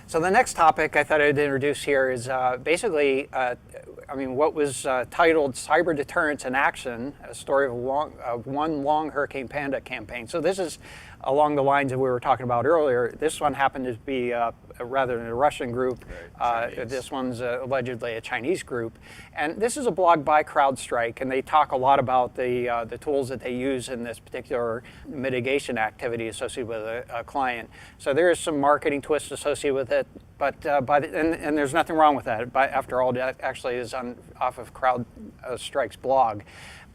So the next topic I thought I'd introduce here is basically, what was titled Cyber Deterrence in Action, a story of one long Hurricane Panda campaign. So this is along the lines that we were talking about earlier. This one happened to be rather than a Russian group. This one's allegedly a Chinese group. And this is a blog by CrowdStrike, and they talk a lot about the tools that they use in this particular mitigation activity associated with a client. So there is some marketing twist associated with it, but and there's nothing wrong with that. After all, that actually is off of CrowdStrike's blog.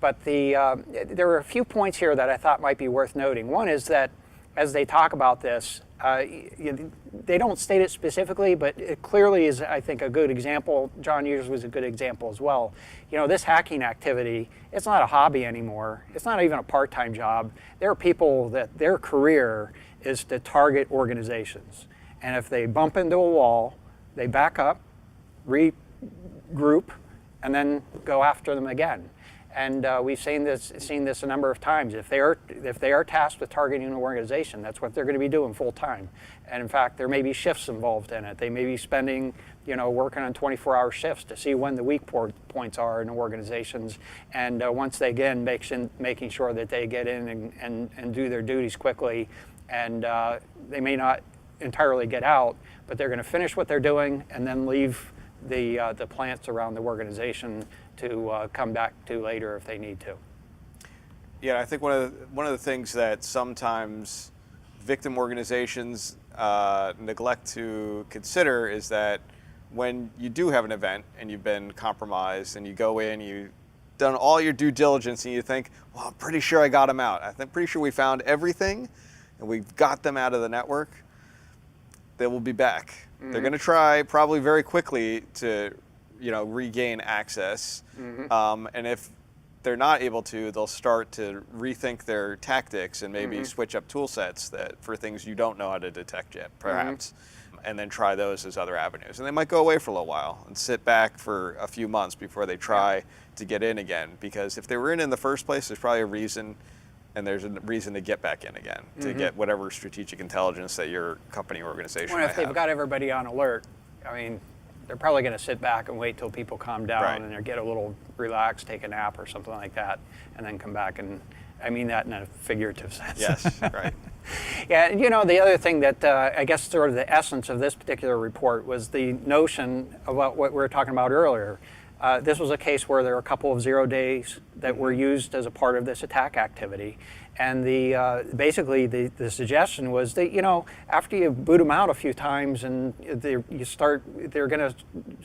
But there were a few points here that I thought might be worth noting. One is that as they talk about this, they don't state it specifically, but it clearly is, I think, a good example. John yours was a good example as well. This hacking activity, it's not a hobby anymore. It's not even a part-time job. There are people that their career is to target organizations. And if they bump into a wall, they back up, regroup, and then go after them again. And we've seen this a number of times. If they are tasked with targeting an organization, that's what they're going to be doing full time. And in fact, there may be shifts involved in it. They may be spending, working on 24-hour shifts to see when the weak points are in organizations. And once they making sure that they get in and do their duties quickly. And they may not entirely get out, but they're going to finish what they're doing and then leave the plants around the organization to come back to later if they need to. Yeah, I think one of the things that sometimes victim organizations neglect to consider is that when you do have an event and you've been compromised and you go in, you've done all your due diligence and you think, well, I'm pretty sure I got them out. I'm pretty sure we found everything and we've got them out of the network. They will be back. Mm-hmm. They're going to try probably very quickly to regain access. Mm-hmm. And if they're not able to, they'll start to rethink their tactics and maybe switch up tool sets for things you don't know how to detect yet, perhaps, and then try those as other avenues. And they might go away for a little while and sit back for a few months before they try to get in again. Because if they were in the first place, there's probably a reason, and there's a reason to get back in again, to get whatever strategic intelligence that your company or organization might have. Well, if they've got everybody on alert, they're probably going to sit back and wait till people calm down and they get a little relaxed, take a nap or something like that, and then come back. And I mean that in a figurative sense. Yes, right. Yeah, the other thing that I guess sort of the essence of this particular report was the notion about what we were talking about earlier. This was a case where there were a couple of 0 days that were used as a part of this attack activity. And basically the suggestion was that, after you boot them out a few times and they're going to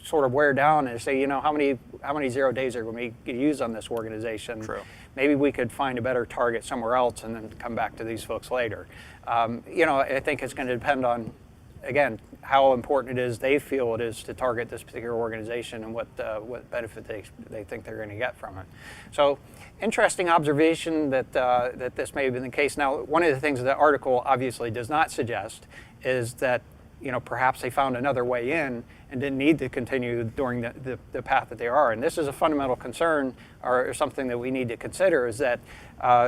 sort of wear down and say, how many 0 days are going to be used on this organization? True. Maybe we could find a better target somewhere else and then come back to these folks later. I think it's going to depend on, again, how important it is they feel it is to target this particular organization and what benefit they think they're going to get from it. So, interesting observation that this may have been the case. Now, one of the things that the article obviously does not suggest is that perhaps they found another way in and didn't need to continue during the path that they are. And this is a fundamental concern or something that we need to consider is that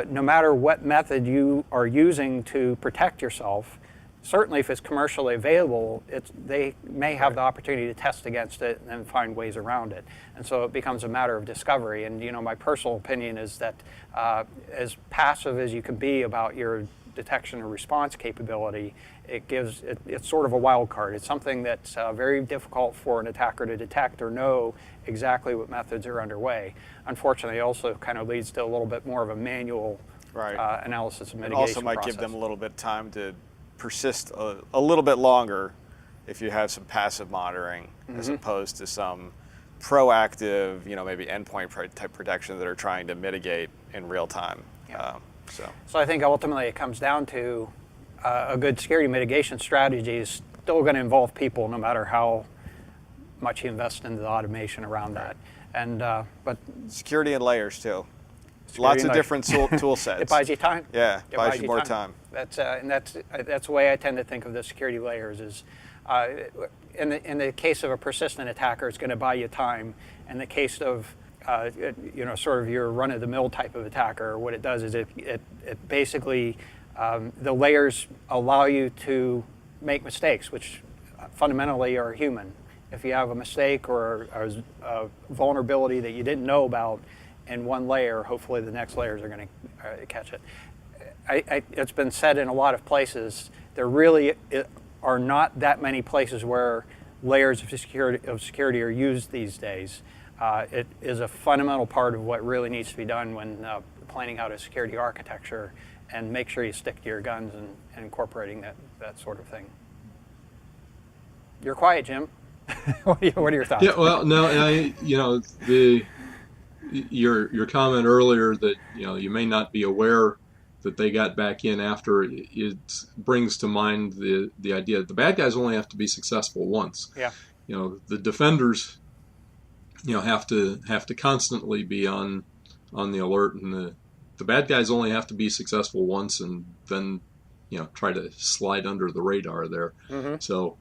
no matter what method you are using to protect yourself, certainly if it's commercially available, they may have the opportunity to test against it and find ways around it. And so it becomes a matter of discovery. And my personal opinion is that as passive as you can be about your detection and response capability, it's sort of a wild card. It's something that's very difficult for an attacker to detect or know exactly what methods are underway. Unfortunately, it also kind of leads to a little bit more of a manual analysis and mitigation also might give them a little bit of time to persist a little bit longer if you have some passive monitoring as opposed to some proactive, maybe endpoint type protection that are trying to mitigate in real time. Yeah. So I think ultimately it comes down to a good security mitigation strategy is still going to involve people no matter how much you invest into the automation around that. And but security and layers too. Lots of different tool sets. It buys you time. Yeah, it buys you more time. That's the way I tend to think of the security layers is, in the case of a persistent attacker, it's going to buy you time. In the case of sort of your run-of-the-mill type of attacker, what it does is it basically the layers allow you to make mistakes, which fundamentally are human. If you have a mistake or a vulnerability that you didn't know about in one layer, hopefully the next layers are going to catch it. It's been said in a lot of places, there really are not that many places where layers of security are used these days. It is a fundamental part of what really needs to be done when planning out a security architecture, and make sure you stick to your guns and incorporating that sort of thing. You're quiet, Jim. What are your thoughts? Yeah, well, no, your comment earlier that you may not be aware that they got back in after, it brings to mind the idea that the bad guys only have to be successful once. Yeah. The defenders have to constantly be on the alert, and the bad guys only have to be successful once, and then try to slide under the radar there. Mm-hmm. So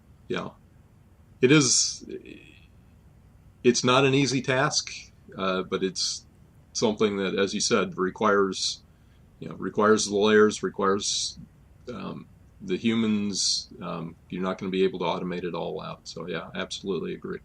it's not an easy task, but it's something that, as you said, requires the layers, requires the humans. You're not going to be able to automate it all out. So yeah, absolutely agree.